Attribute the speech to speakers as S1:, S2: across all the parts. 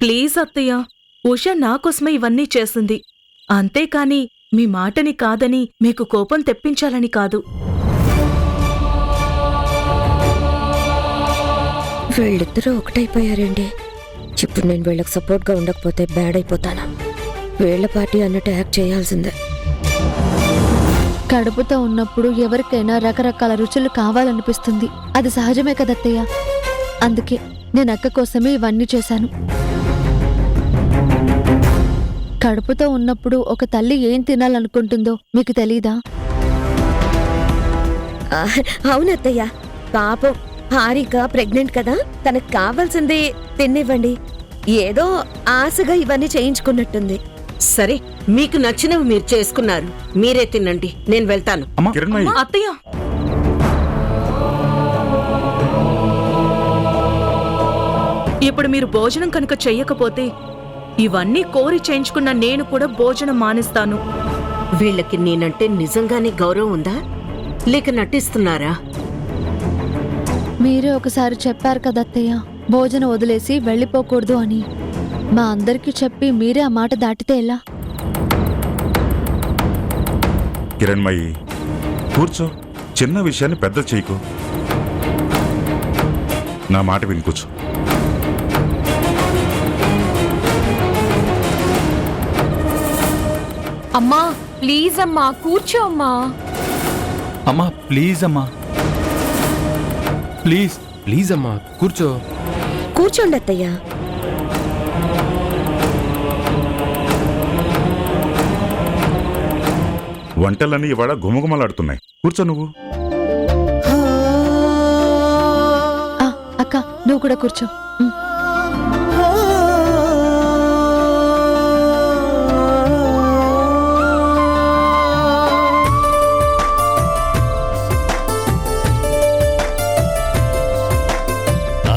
S1: Please అత్తయ్య, ఉష నాకోసమే ఇవన్నీ చేసింది. అంతేకాని మీ మాటని కాదని మీకు కోపం తెప్పించాలని కాదు.
S2: వీళ్ళిద్దరూ ఒకటైపోయారండి. ఇప్పుడు నేను వీళ్ళకి సపోర్ట్గా ఉండకపోతే బ్యాడ్ అయిపోతాను. వీళ్ల పార్టీ అన్నట్టు యాక్ట్ చేయాల్సిందే.
S3: కడుపుతో ఉన్నప్పుడు ఎవరికైనా రకరకాల రుచులు కావాలనిపిస్తుంది. అది సహజమే కదత్తయ్య. అందుకే నేను అక్క కోసమే ఇవన్నీ చేశాను. కడుపుతో ఉన్నప్పుడు ఒక తల్లి ఏం తినాలనుకుంటుందో మీకు తెలీదా?
S2: అవునత్తయ్య, పాపం హారిక ప్రెగ్నెంట్ కదా, తనకు కావాల్సింది తినివ్వండి. ఏదో ఆశగా ఇవన్నీ చేయించుకున్నట్టుంది.
S4: సరే, మీకు నచ్చినవి మీరు చేసుకున్నారు, మీరే తినండి, నేను వెళ్తాను.
S1: అత్తయ్య, ఇప్పుడు మీరు భోజనం కనుక చెయ్యకపోతే ఇవన్నీ కోరి చేయించుకున్న నేను కూడా భోజనం మానేస్తాను.
S4: వీళ్ళకి నేనంటే నిజంగానే గౌరవం ఉందా, లేక నటిస్తున్నారా?
S3: మీరే ఒకసారి చెప్పారు కదత్తయ్య, భోజనం వదిలేసి వెళ్ళిపోకూడదు అని. మా అందరికీ చెప్పి మీరే ఆ మాట దాటితే ఎలా?
S5: కిరణ్మయి, కూర్చో. చిన్న విషయాన్ని పెద్ద చేయకు. నా మాట వినుకోచ్చు.
S6: అమ్మా ప్లీజ్ అమ్మా, కూర్చో అమ్మా.
S7: అమ్మా ప్లీజ్ అమ్మా, ప్లీజ్ ప్లీజ్ అమ్మా కూర్చో.
S2: కూర్చోండి అత్తయ్య.
S5: వంటలన్నీ ఇవాళ గుమగుమలాడుతున్నాయి. కూర్చో నువ్వు.
S3: అక్క నువ్వు కూడా కూర్చో.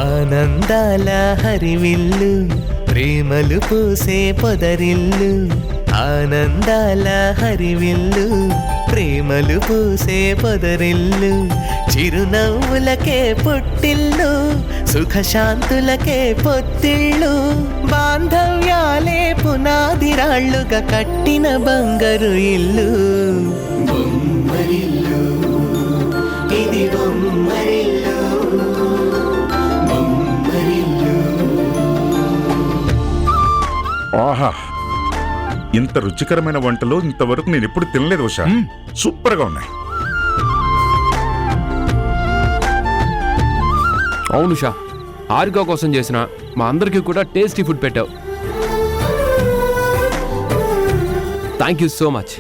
S8: ఆనందాల హరివిల్లు, ప్రేమలు పూసే పొదరిల్లు. ఆనందాల హరివిల్లు, ప్రేమలు పూసే పొదరిల్లు. చిరునవ్వులకే పుట్టిల్లు, సుఖశాంతులకే పొత్తిళ్ళు. బాంధవ్యాలే పునాదిరాళ్లుగా కట్టిన బంగారు ఇల్లు. బొమ్మరిల్లు, ఇది బొమ్మరిల్లు.
S5: ఆహా, ఇంత రుచికరమైన వంటలు ఇంతవరకు నేను ఎప్పుడు తినలేదు ఉషా. సూపర్ గా ఉన్నాయి.
S7: అవును షా, హారిక కోసం చేసిన మా అందరికీ కూడా టేస్టీ ఫుడ్ పెట్టావు. Thank you so much.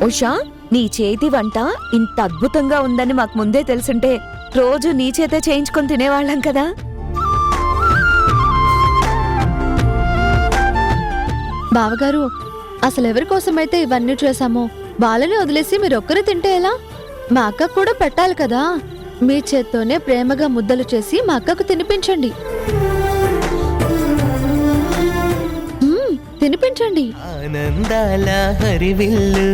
S2: Usha, నీ చేతి వంట ఇంత అద్భుతంగా ఉందని మాకు ముందే తెలుసుంటే రోజు నీ చేతే చేయించుకొని తినేవాళ్ళం కదా.
S3: బావగారు, అసలు ఎవరి కోసమైతే ఇవన్నీ చేశామో వాళ్ళని వదిలేసి మీరొక్కరే తింటే ఎలా? మా అక్కకు కూడా పెట్టాలి కదా. మీ చేత్తోనే ప్రేమగా ముద్దలు చేసి మా అక్కకు తినిపించండి. తినిపించండి.
S8: ఆనందాల హరివిల్లు,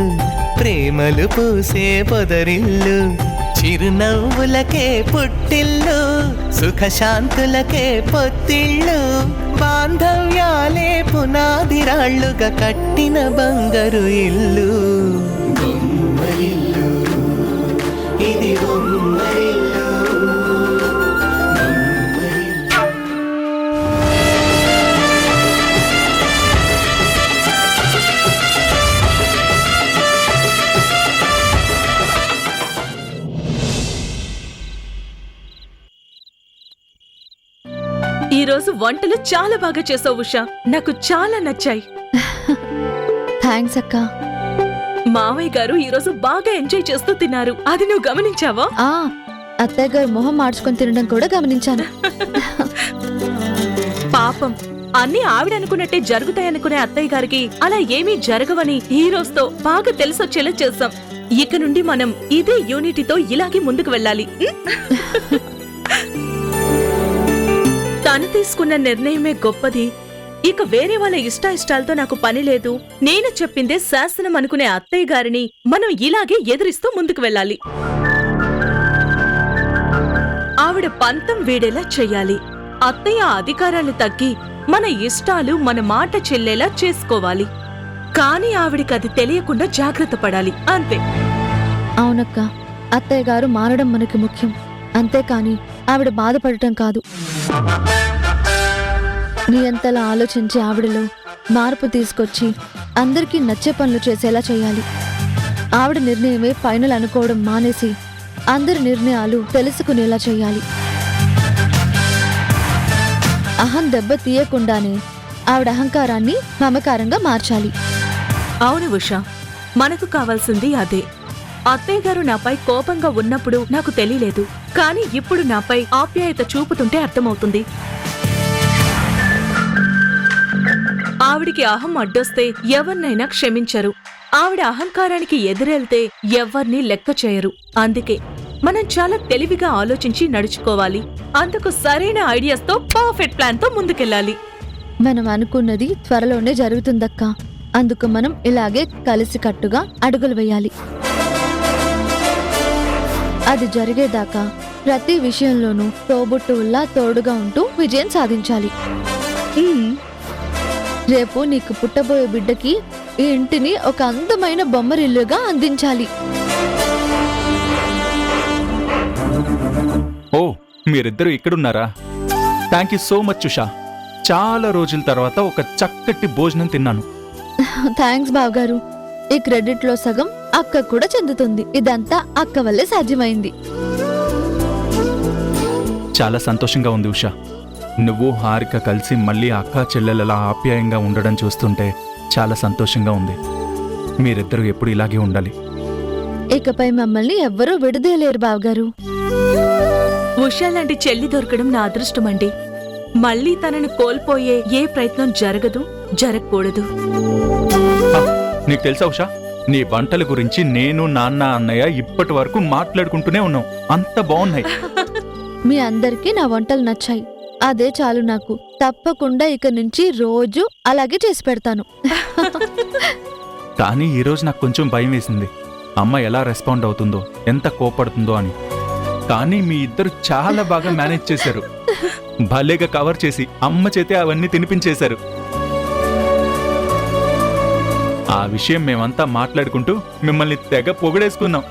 S8: ప్రేమలు పూసే పొదరిల్లు. చిరునవ్వులకే పుట్టిల్లు, సుఖశాంతులకే పొత్తిళ్ళు. బాంధవ్యాలే పునాదిరాళ్లుగా కట్టిన బంగారు ఇల్లు. బొమ్మరిల్లు, ఇది బొమ్మరిల్లు.
S1: ఈ రోజు వంటలు చాలా బాగా చేసావు ఉషా, నాకు చాలా నచ్చాయి.
S3: థ్యాంక్స్ అక్క.
S1: మావయ్య గారు ఈ రోజు బాగా ఎంజాయ్ చేస్తూ తిన్నారు, అది నువ్వు గమనించావా?
S3: అత్తయ్య గారు మొహం మార్చుకొని తినడం కూడా గమనించాను.
S1: పాపం, అన్ని ఆవిడనుకున్నట్టే జరుగుతాయనుకునే అత్తయ్య గారికి అలా ఏమీ జరగవని ఈ రోజుతో బాగా తెలిసొచ్చేలా చేశాం. ఇక నుండి మనం ఇదే యూనిటీతో ఇలాగే ముందుకు వెళ్ళాలి. తను తీసుకున్న నిర్ణయమే గొప్పది. ఇక వేరే వాళ్ళ ఇష్టాయిష్టాలతో నాకు పని లేదు, నేను చెప్పిందే శాసనం అనుకునే అత్తయ్య గారిని మనం ఇలాగే ఎదిరిస్తూ ముందుకు వెళ్ళాలి. ఆవిడ పంతం వీడేలా చెయ్యాలి. అత్తయ్య అధికారాలు తగ్గి మన ఇష్టాలు మన మాట చెల్లేలా చేసుకోవాలి. కానీ ఆవిడికి అది తెలియకుండా జాగ్రత్త పడాలి, అంతే.
S3: అవునక్క, అత్తయ్య గారు మారడం మనకి ముఖ్యం, అంతేకాని ఆవిడ బాధపడటం కాదు. నీ అంతలా ఆలోచించి ఆవిడలో మార్పు తీసుకొచ్చి అందరికీ నచ్చే పనులు చేసేలా చేయాలి. ఆవిడ నిర్ణయమే ఫైనల్ అనుకోవడం మానేసి అందరి నిర్ణయాలు తెలుసుకునేలా చేయాలి. అహం దెబ్బ తీయకుండానే ఆవిడ అహంకారాన్ని మమకారంగా మార్చాలి.
S1: అవును ఉషా, మనకు కావాల్సింది అదే. అత్తయ్య గారు నాపై కోపంగా ఉన్నప్పుడు నాకు తెలియలేదు, కానీ ఇప్పుడు నాపై ఆప్యాయత చూపుతుంటే అర్థమవుతుంది. ఆవిడికి అహం అడ్డొస్తే ఎవరినైనా క్షమించరు. ఆవిడ అహంకారానికి ఎదురెళ్తే ఎవ్వర్నీ లెక్క చేయరు. అందుకే మనం చాలా తెలివిగా ఆలోచించి నడుచుకోవాలి. అందుకు సరైన ఐడియాస్తో పర్ఫెక్ట్ ప్లాన్తో ముందుకెళ్ళాలి.
S3: మనం అనుకున్నది త్వరలోనే జరుగుతుందక్కా. అందుకు మనం ఇలాగే కలిసికట్టుగా అడుగులు వేయాలి. అది జరిగేదాకా ప్రతి విషయంలోనూ తోబుట్టువుల్లా తోడుగా ఉంటూ విజయం సాధించాలి. రేపు నీకు పుట్టబోయే బిడ్డకి ఈ ఇంటిని ఒక అందమైన బొమ్మరిల్లుగా అందించాలి.
S9: ఓ, మీరిద్దరూ ఇక్కడున్నారా? Thank you so much Usha. చాలా రోజుల తర్వాత ఒక చక్కటి భోజనం తిన్నాను.
S3: థ్యాంక్స్ బావగారు. ఈ క్రెడిట్ లో సగం అక్క కూడా చెందుతుంది. ఇదంతా అక్క వల్లే సాధ్యమైంది.
S9: చాలా సంతోషంగా ఉంది ఉషా. నువ్వు హారిక కలిసి మళ్ళీ అక్కా చెల్లెలలా ఆప్యాయంగా ఉండడం చూస్తుంటే చాలా సంతోషంగా ఉంది. మీరిద్దరూ ఎప్పుడు ఇలాగే ఉండాలి.
S3: ఇకపై మమ్మల్ని ఎవ్వరూ విడదీయలేరు బావగారు.
S1: ఉషా లాంటి చెల్లి దొరకడం నా అదృష్టమండి. మళ్ళీ తనను కోల్పోయే ఏ ప్రయత్నం జరగకూడదు.
S9: నీకు తెలుసా ఉషా, నీ వంటల గురించి నేను, నాన్న, అన్నయ్య ఇప్పటి వరకు మాట్లాడుకుంటూనే ఉన్నాం. అంత బాగున్నాయి.
S3: మీ అందరికీ నా వంటలు నచ్చాయి, అదే చాలు నాకు. తప్పకుండా ఇక నుంచి రోజు అలాగే చేసి పెడతాను.
S9: కానీ ఈరోజు నాకు కొంచెం భయం వేసింది. అమ్మ ఎలా రెస్పాండ్ అవుతుందో, ఎంత కోపడుతుందో అని. కానీ మీ ఇద్దరు చాలా బాగా మేనేజ్ చేశారు. భలేగా కవర్ చేసి అమ్మ చేతే అవన్నీ తినిపించేశారు. ఆ విషయం మేమంతా మాట్లాడుకుంటూ మిమ్మల్ని తెగ పొగిడేసుకున్నాం.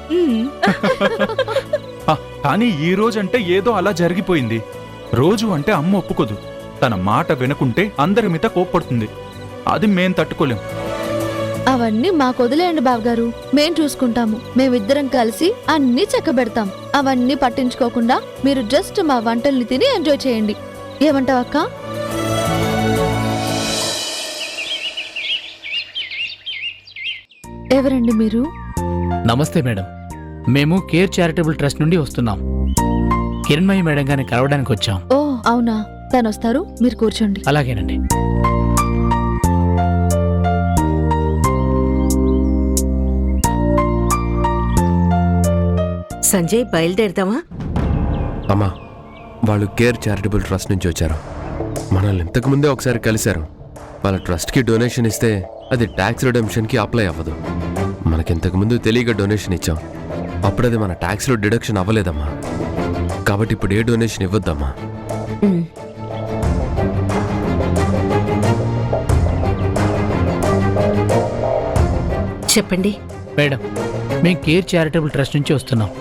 S9: కానీ ఈ రోజు అంటే ఏదో అలా జరిగిపోయింది. రోజు అంటే అమ్మ ఒప్పుకోదు. తన మాట వినకుంటే అందరి మీద కోప్పడుతుంది. అది మేం తట్టుకోలేం.
S3: అవన్నీ మాకు వదిలేయండి బావగారు, మేం చూసుకుంటాము. మేమిద్దరం కలిసి అన్నీ చక్కబెడతాం. అవన్నీ పట్టించుకోకుండా మీరు జస్ట్ మా వంటల్ని తిని ఎంజాయ్ చేయండి. ఏమంటావు అక్క? ఎవరండి మీరు?
S10: నమస్తే మేడం, మేము కేర్ చారిటబుల్ ట్రస్ట్ నుండి వస్తున్నాం. కిరణ్మయి మేడం గారిని కలవడానికి వచ్చాం.
S3: ఓ అవునా, తను వస్తారు, మీరు కూర్చోండి.
S10: అలాగేనండి.
S4: సంజయ్, బయలుదేరదామా?
S11: అమ్మా, వాళ్ళు కేర్ చారిటబుల్ ట్రస్ట్ నుంచి వచ్చారు. మనల్ని ఇంతకు ముందే ఒకసారి కలిశారు. వాళ్ళ ట్రస్ట్కి డొనేషన్ ఇస్తే అది ట్యాక్స్ రిడమ్షన్కి అప్లై అవ్వదు. మనకింతకు ముందు తెలియక డొనేషన్ ఇచ్చాం. అప్పుడు అది మన ట్యాక్స్లో డిడక్షన్ అవ్వలేదమ్మా. కాబట్టి ఇప్పుడు ఏ డొనేషన్ ఇవ్వద్దమ్మా.
S4: చెప్పండి
S10: మేడం, మేము కేర్ చారిటబుల్ ట్రస్ట్ నుంచి వస్తున్నాం.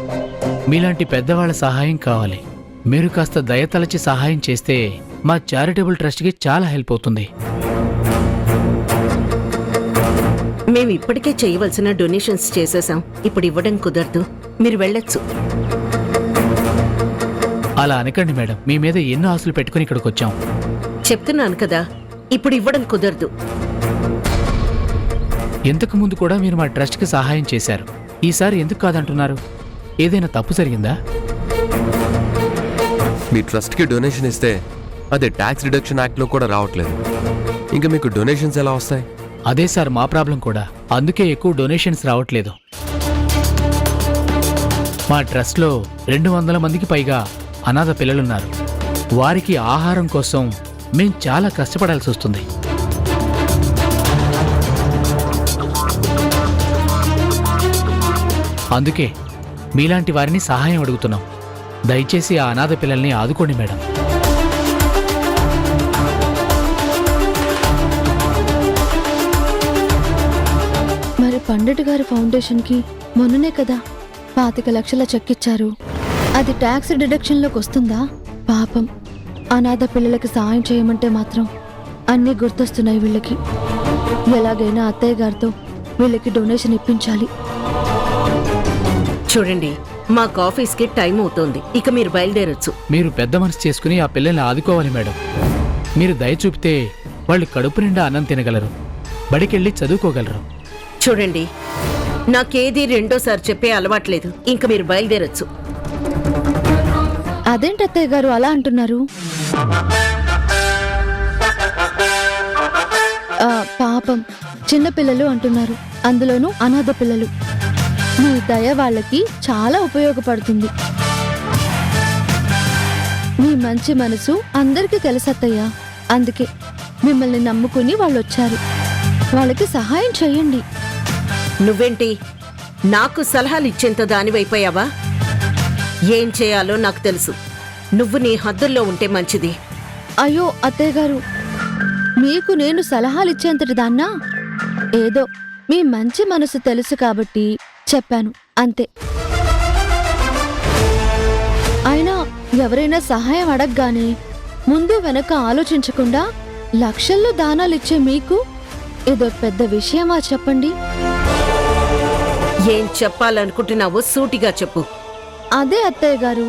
S10: మీలాంటి పెద్దవాళ్ళ సహాయం కావాలి. మీరు కాస్త దయతలచి సహాయం చేస్తే మా చారిటబుల్ ట్రస్ట్కి చాలా హెల్ప్ అవుతుంది.
S4: మేము ఇప్పటికే చేయవలసిన డొనేషన్స్ చేసేసాం. ఇప్పుడు ఇవ్వడం కుదరదు. మీరు వెళ్ళొచ్చు.
S10: అలా అనకండి మేడం, మీ మీద ఎన్నో ఆశలు పెట్టుకుని ఇక్కడికి వచ్చాం.
S4: చెప్తున్నాను కదా, ఇప్పుడు ఇవ్వడం కుదరదు.
S10: ఇంతకు ముందు కూడా మీరు మా ట్రస్ట్కి సహాయం చేశారు. ఈసారి ఎందుకు కాదంటున్నారు? ఏదైనా తప్పు జరిగిందా?
S11: మీ ట్రస్ట్కి డొనేషన్ ఇస్తే అది ట్యాక్స్ రిడక్షన్ యాక్ట్లో కూడా రావట్లేదు. ఇంకా మీకు డొనేషన్స్ ఎలా వస్తాయి?
S10: అదే సార్ మా ప్రాబ్లం కూడా. అందుకే ఎక్కువ డొనేషన్స్ రావట్లేదు. మా ట్రస్ట్లో 200 మందికి పైగా అనాథ పిల్లలున్నారు. వారికి ఆహారం కోసం మేం చాలా కష్టపడాల్సి వస్తుంది. అందుకే మీలాంటి వారిని సహాయం అడుగుతున్నాం. దయచేసి ఆ అనాథ పిల్లల్ని ఆదుకోండి మేడం.
S3: మరి పండిట్ గారి ఫౌండేషన్కి మొన్ననే కదా 25 లక్షల చెక్ ఇచ్చారు. అది ట్యాక్స్ డిడక్షన్లోకి వస్తుందా? పాపం అనాథ పిల్లలకి సాయం చేయమంటే మాత్రం అన్నీ గుర్తొస్తున్నాయి వీళ్ళకి. ఎలాగైనా అత్తయ్య గారితో వీళ్ళకి డొనేషన్ ఇప్పించాలి.
S4: చూడండి, మాకు ఆఫీస్కి టైం అవుతోంది. ఇక మీరు బయలుదేరొచ్చు.
S10: మీరు పెద్ద మనసు చేసుకుని ఆ పిల్లల్ని ఆదుకోవాలి మేడం. మీరు దయ చూపితే వాళ్ళు కడుపు నిండా అన్నం తినగలరు, బడికెళ్ళి చదువుకోగలరు.
S4: చూడండి, నాకేది రెండోసారి చెప్పే అలవాట్లేదు. ఇంక మీరు బయలుదేరొచ్చు.
S3: అదేంటి అత్తయ్య గారు అలా అంటున్నారు? పాపం చిన్నపిల్లలు అంటున్నారు, అందులోనూ అనాథ పిల్లలు. మీ దయ వాళ్ళకి చాలా ఉపయోగపడుతుంది. మీ మంచి మనసు అందరికీ తెలుసత్తయ్యా. అందుకే మిమ్మల్ని నమ్ముకుని వాళ్ళు వచ్చారు. వాళ్ళకి సహాయం చేయండి.
S4: నువ్వేంటి నాకు సలహాలు ఇచ్చేంత దానివైపోయావా? ఏం చేయాలో నాకు తెలుసు. నువ్వు నీ హద్దుల్లో ఉంటే మంచిది.
S3: అయ్యో అత్తయ్య గారు, మీకు నేను సలహాలు ఇచ్చేంతటి దాన్నా? ఏదో మీ మంచి మనసు తెలుసు కాబట్టి చెప్పాను అంతే. అయినా ఎవరైనా సహాయం అడగగానే ముందు వెనక ఆలోచించకుండా లక్షల్లో దానాలిచ్చే మీకు ఏదో పెద్ద విషయమా చెప్పండి?
S4: ఏం చెప్పాలనుకుంటున్నావో సూటిగా చెప్పు.
S3: అదే అత్తయ్య గారు,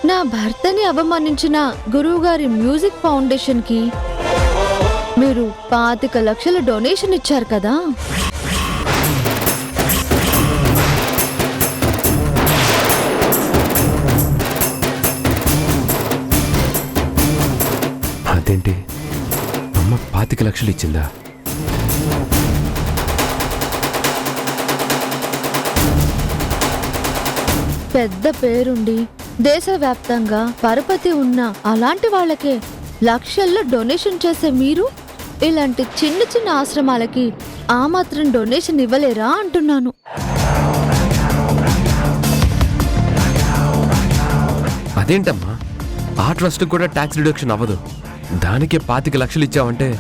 S3: నా భర్తని అవమానించిన గురువుగారి మ్యూజిక్ ఫౌండేషన్కి మీరు 25 లక్షల డొనేషన్ ఇచ్చారు కదా.
S11: అదేంటి, అమ్మ 25 లక్షలు ఇచ్చిందా?
S3: పెద్ద పేరుండి దేశవ్యాప్తంగా పరపతి ఉన్న అలాంటి వాళ్ళకే లక్షల్లో డొనేషన్ చేసే మీరు ఇలాంటి చిన్న చిన్న ఆశ్రమాలకి ఆ మాత్రం డొనేషన్ ఇవ్వలేరా అంటున్నాను.
S11: అదేంటమ్మా, ఆ ట్రస్ట్ కూడా ట్యాక్స్ రిడక్షన్ అవ్వదు. దానికే 25 లక్షలు ఇచ్చావంటే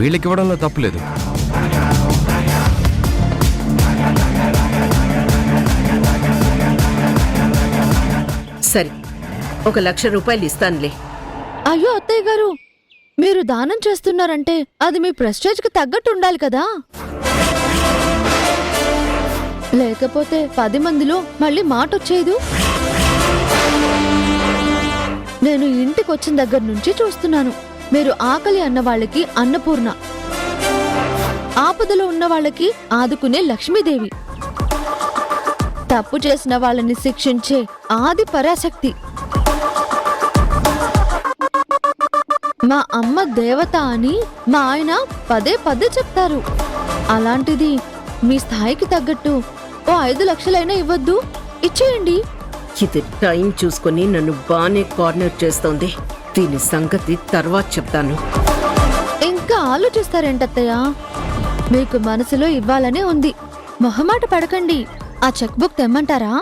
S11: వీళ్ళకి ఇవ్వడంలో తప్పులేదు.
S4: సరే, 1 లక్ష రూపాయలు ఇస్తానులే.
S3: అయ్యో అత్తయ్య గారు, మీరు దానం చేస్తున్నారంటే అది మీ ప్రెస్టేజ్కి తగ్గట్టు ఉండాలి కదా. లేకపోతే 10 మందిలో మళ్ళీ మాట వచ్చేదు. నేను ఇంటికి వచ్చిన దగ్గర నుంచి చూస్తున్నాను, మీరు ఆకలి అన్న వాళ్ళకి అన్నపూర్ణ, ఆపదలో ఉన్న వాళ్ళకి ఆదుకునే లక్ష్మీదేవి, తప్పు చేసిన వాళ్ళని శిక్షించే ఆది పరాశక్తి, మా అమ్మ దేవత అని మా ఆయన పదే పదే చెప్తారు. అలాంటిది మీ స్థాయికి తగ్గట్టు ఓ 5 లక్షలైనా ఇవ్వద్దు? ఇచ్చేయండి.
S4: ఇది టైం చూసుకుని నన్ను బానే కార్నర్ చేస్తోంది. దీని సంగతి తర్వాత చెప్తాను.
S3: ఇంకా ఆలోచిస్తారేంటత్తయ్య? మీకు మనసులో ఇవ్వాలనే ఉంది, మొహమాట పడకండి. ఆ చెక్ బుక్ తెమ్మంటారా?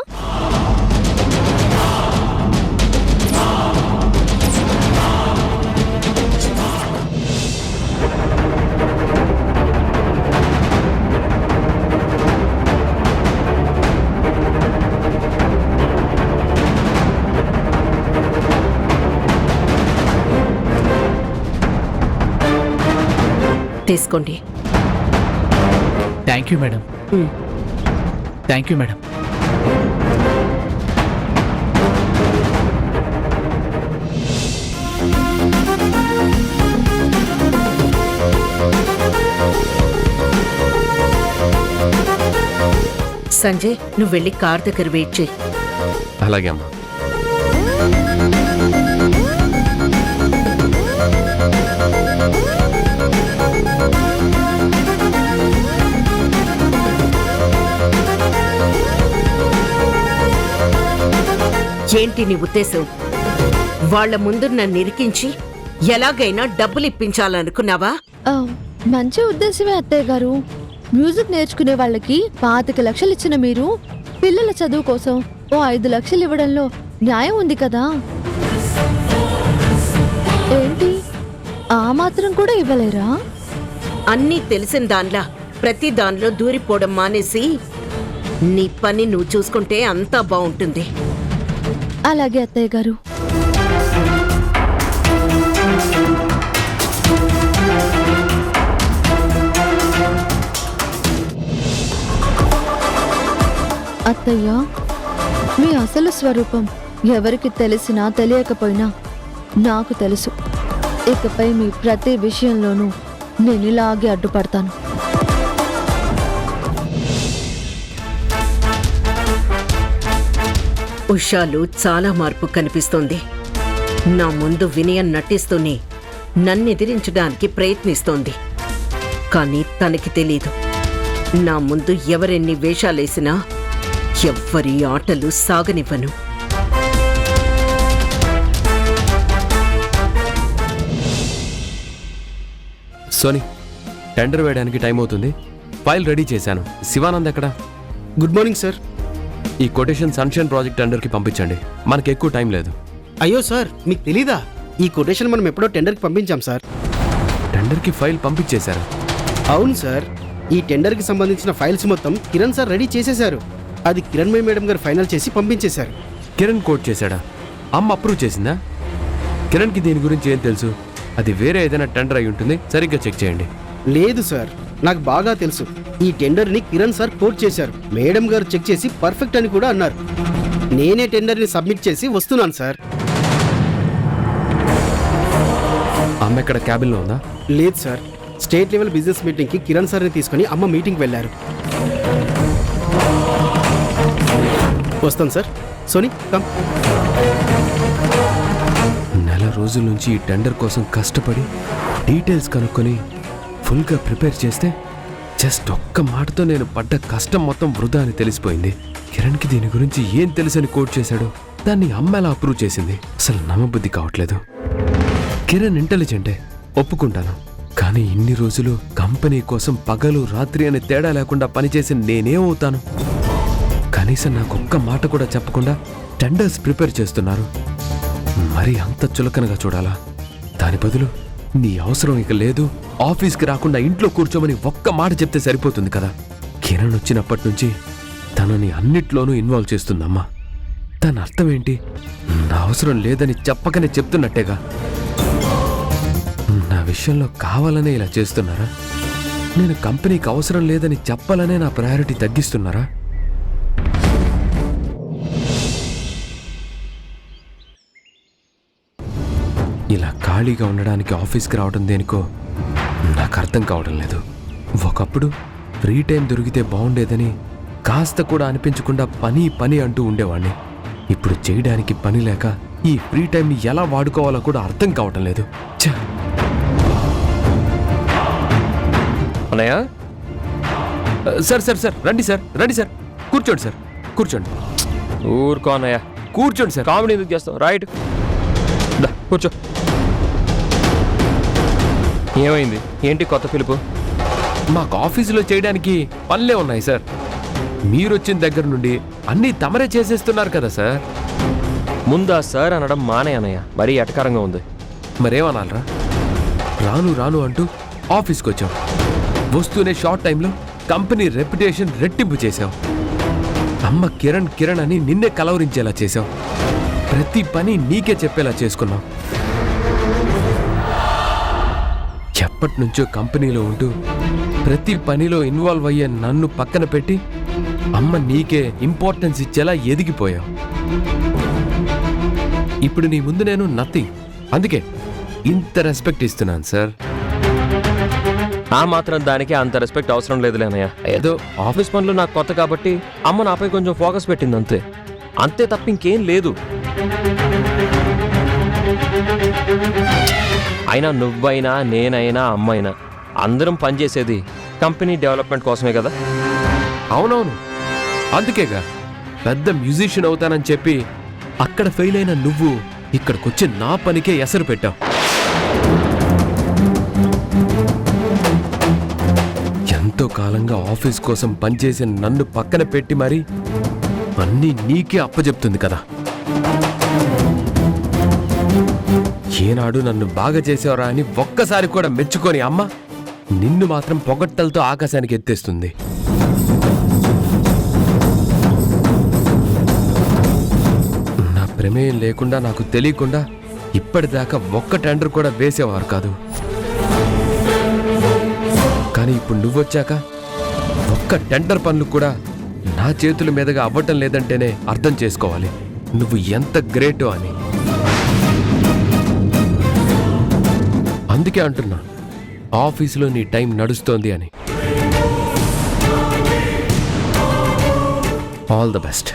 S4: తీసుకోండి.
S10: Thank you madam. Thank you madam.
S4: Sanjay, నువ్వు వెళ్ళి కార్ దగ్గర వెయిట్ చేయి.
S11: అలాగే అమ్మా.
S4: ఏంటి నీ ఉద్దేశం? వాళ్ల ముందు నన్ను ఇరికించి ఎలాగైనా డబ్బులు ఇప్పించాలనుకున్నావా?
S3: మంచి ఉద్దేశమే అత్తయ్య గారు. మ్యూజిక్ నేర్చుకునే వాళ్ళకి 25 లక్షలు ఇచ్చిన మీరు పిల్లల చదువు కోసం ఓ 5 లక్షలు ఇవ్వడంలో న్యాయం ఉంది కదా. ఏంటి ఆ మాత్రం కూడా ఇవ్వలేరా?
S4: అన్నీ తెలిసిన దానిలా ప్రతి దానిలో దూరిపోవడం మానేసి నీ పని నువ్వు చూసుకుంటే అంతా బాగుంటుంది.
S3: అలాగే అత్తయ్య గారు. అత్తయ్య, మీ అసలు స్వరూపం ఎవరికి తెలిసినా తెలియకపోయినా నాకు తెలుసు. ఇకపై మీ ప్రతి విషయంలోనూ నేను ఇలాగే అడ్డుపడతాను.
S4: ఉషాలో చాలా మార్పు కనిపిస్తోంది. నా ముందు వినయం నటిస్తూనే నన్నెదిరించడానికి ప్రయత్నిస్తోంది. కానీ తనకి తెలీదు, నా ముందు ఎవరెన్ని వేషాలేసినా ఎవ్వరి ఆటలు సాగనివ్వను.
S11: సోనీ, టెండర్ వేయడానికి టైం అవుతుంది. ఫైల్ రెడీ చేశాను. శివానంద్ ఎక్కడ?
S12: Good morning sir.
S11: ఈ కొటేషన్ సన్షైన్ ప్రాజెక్ట్ టెండర్కి పంపించండి. మనకి ఎక్కువ టైం లేదు.
S12: అయ్యో సార్, మీకు తెలీదా? ఈ కొటేషన్ మనం ఎప్పుడో టెండర్కి పంపించాం సార్.
S11: టెండర్కి ఫైల్ పంపించేశారు?
S12: అవును సార్, ఈ టెండర్కి సంబంధించిన ఫైల్స్ మొత్తం కిరణ్ సార్ రెడీ చేసేశారు. అది కిరణ్మయి మేడం గారు ఫైనల్ చేసి పంపించేశారు.
S11: కిరణ్ కోట్ చేశాడా? అమ్మ అప్రూవ్ చేసిందా? కిరణ్కి దీని గురించి ఏం తెలుసు? అది వేరే ఏదైనా టెండర్ అయి ఉంటుంది. సరిగ్గా చెక్ చేయండి.
S12: లేదు సార్, నాకు బాగా తెలుసు. ఈ టెండర్ని కిరణ్ సార్ కోట్ చేశారు. మేడం గారు చెక్ చేసి పర్ఫెక్ట్ అని కూడా అన్నారు. నేనే టెండర్ని సబ్మిట్ చేసి వస్తున్నాను సార్.
S11: అమ్మ ఎక్కడ? క్యాబిన్లో ఉందా?
S12: లేదు సార్, స్టేట్ లెవెల్ బిజినెస్ మీటింగ్కి కిరణ్ సార్ని తీసుకుని అమ్మ మీటింగ్కి వెళ్ళారు. వస్తాను సార్. Sony come.
S11: నెల రోజుల నుంచి ఈ టెండర్ కోసం కష్టపడి డీటెయిల్స్ కనుక్కొని ఫుల్గా ప్రిపేర్ చేస్తే జస్ట్ ఒక్క మాటతో నేను పడ్డ కష్టం మొత్తం వృధా అని తెలిసిపోయింది. కిరణ్కి దీని గురించి ఏం తెలుసని కోట్ చేశాడు. దాన్ని అమ్మ ఎలా అప్రూవ్ చేసింది? అసలు నమ్మబుద్ధి కావట్లేదు. కిరణ్ ఇంటెలిజెంటే, ఒప్పుకుంటాను. కానీ ఇన్ని రోజులు కంపెనీ కోసం పగలు రాత్రి అనే తేడా లేకుండా పనిచేసి నేనేమవుతాను? కనీసం నాకు ఒక్క మాట కూడా చెప్పకుండా టెండర్స్ ప్రిపేర్ చేస్తున్నారు. మరి అంత చులకనగా చూడాలా? దాని బదులు నీ అవసరం ఇక లేదు, ఆఫీస్కి రాకుండా ఇంట్లో కూర్చోమని ఒక్క మాట చెప్తే సరిపోతుంది కదా. కిరణ్ వచ్చినప్పటి నుంచి తనని అన్నిట్లోనూ ఇన్వాల్వ్ చేస్తుందమ్మా. దాని అర్థం ఏంటి? నా అవసరం లేదని చెప్పకనే చెప్తున్నట్టేగా. నా విషయంలో కావాలనే ఇలా చేస్తున్నారా? నేను కంపెనీకి అవసరం లేదని చెప్పాలనే నా ప్రయారిటీ తగ్గిస్తున్నారా? ఇలా ఖాళీగా ఉండడానికి ఆఫీస్కి రావడం దేనికో నాకు అర్థం కావడం లేదు. ఒకప్పుడు ఫ్రీ టైం దొరికితే బాగుండేదని కాస్త కూడా అనిపించకుండా పని పని అంటూ ఉండేవాడిని. ఇప్పుడు చేయడానికి పని లేక ఈ ఫ్రీ టైంని ఎలా వాడుకోవాలో కూడా అర్థం కావటం లేదు. అన్నయ్య, సార్ సార్ సార్ రండి సార్, రండి సార్, కూర్చోండి సార్, కూర్చోండి.
S7: ఊరుకో అన్నయ్య,
S11: కూర్చోండి సార్.
S7: కామెడీ ఎందుకు చేస్తావు? రైట్, కూర్చో. ఏమైంది? ఏంటి కొత్త పిలుపు?
S11: మాకు ఆఫీసులో చేయడానికి పనులే ఉన్నాయి సార్. మీరొచ్చిన దగ్గర నుండి అన్నీ తమరే చేసేస్తున్నారు కదా సార్.
S7: ముందా సార్ అనడం మానే అన్నయ్య, మరీ ఎటకారంగా ఉంది.
S11: మరేమనాలరా? రాను రాను అంటూ ఆఫీస్కి వచ్చావు. వస్తూనే షార్ట్ టైంలో కంపెనీ రెప్యుటేషన్ రెట్టింపు చేశావు. అమ్మ కిరణ్ కిరణ్ అని నిన్నే కలవరించేలా చేశావు. ప్రతి పని నీకే చెప్పేలా చేసుకున్నావు. ఎప్పటి నుంచో కంపెనీలో ఉంటూ ప్రతి పనిలో ఇన్వాల్వ్ అయ్యే నన్ను పక్కన పెట్టి అమ్మ నీకే ఇంపార్టెన్స్ ఇచ్చేలా ఎదిగిపోయావు. ఇప్పుడు నీ ముందు నేను నథింగ్. అందుకే ఇంత రెస్పెక్ట్ ఇస్తున్నాను సార్.
S7: ఆ మాత్రం దానికి అంత రెస్పెక్ట్ అవసరం లేదులే అన్నయ్య. ఏదో ఆఫీస్ పనులు నాకు కొత్త కాబట్టి అమ్మ నాపై కొంచెం ఫోకస్ పెట్టింది, అంతే. అంతే తప్ప ఇంకేం లేదు. అయినా నువ్వైనా నేనైనా అమ్మైనా అందరం పనిచేసేది కంపెనీ డెవలప్మెంట్ కోసమే కదా.
S11: అవునవును, అందుకేగా పెద్ద మ్యూజిషియన్ అవుతానని చెప్పి అక్కడ ఫెయిల్ అయిన నువ్వు ఇక్కడికొచ్చి నా పనికే ఎసరు పెట్టావు. ఎంతో కాలంగా ఆఫీస్ కోసం పనిచేసిన నన్ను పక్కన పెట్టి మరి అన్నీ నీకే అప్పచెప్తుంది కదా. ఏనాడు నన్ను బాగా చేసేవరా అని ఒక్కసారి కూడా మెచ్చుకొని అమ్మ నిన్ను మాత్రం పొగట్టలతో ఆకాశానికి ఎత్తేస్తుంది. నా ప్రమేయం లేకుండా నాకు తెలియకుండా ఇప్పటిదాకా ఒక్క టెండర్ కూడా వేసేవారు కాదు. కానీ ఇప్పుడు నువ్వొచ్చాక ఒక్క టెండర్ పనులు కూడా నా చేతుల మీదుగా అవ్వటం లేదంటేనే అర్థం చేసుకోవాలి నువ్వు ఎంత గ్రేటో అని. అందుకే అంటున్నా ఆఫీసులో నీ టైం నడుస్తోంది అని. All the best.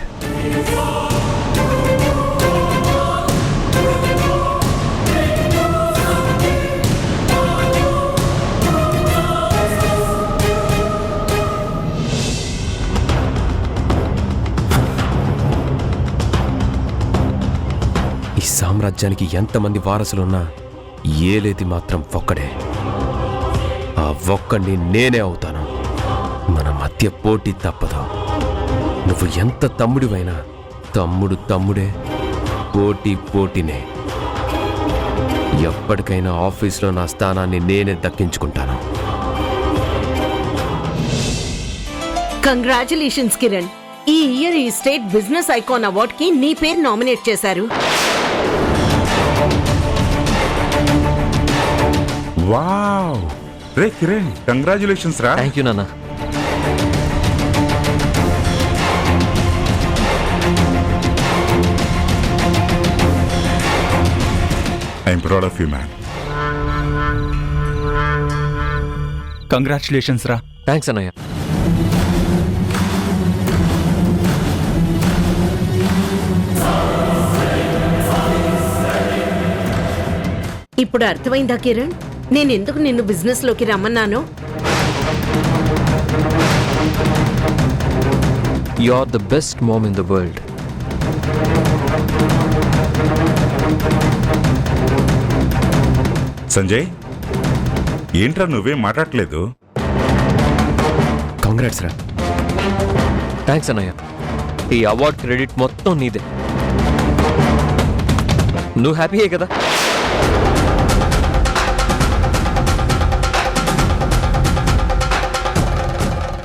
S11: ఈ సామ్రాజ్యానికి ఎంతమంది వారసులున్నా ఏలేది మాత్రం ఒక్కడే. ఆ ఒక్కడిని నేనే అవుతాను. మన మధ్య పోటీ తప్పదు. నువ్వు ఎంత తమ్ముడివైనా తమ్ముడు తమ్ముడే, పోటీ పోటీనే. ఎప్పటికైనా ఆఫీస్లో నా స్థానాన్ని నేనే దక్కించుకుంటాను.
S4: కంగ్రాచులేషన్స్ కిరణ్. ఈ ఇయర్ ఈ స్టేట్ బిజినెస్ ఐకాన్ అవార్డ్ కి నీ పేరు నామినేట్ చేశారు.
S5: వావ్, రే కిరణ్, కంగ్రాచులేషన్స్ రా.
S7: థ్యాంక్ యూ నాన్న.
S5: I'm proud of you man.
S9: Congratulations రా.
S7: థ్యాంక్స్ అన్నయ్య.
S4: ఇప్పుడు అర్థమైందా కిరణ్ నేనెందుకు నిన్ను బిజినెస్ లోకి రమ్మన్నానో?
S7: You are the best mom in the world.
S5: Sanjay, ఏంట్రా నువ్వేం మాట్లాడలేదు?
S11: కంగ్రాట్స్ రా.
S7: థ్యాంక్స్ అన్నయ్య. ఈ అవార్డ్ క్రెడిట్ మొత్తం నీదే. నువ్వు హ్యాపీయే కదా?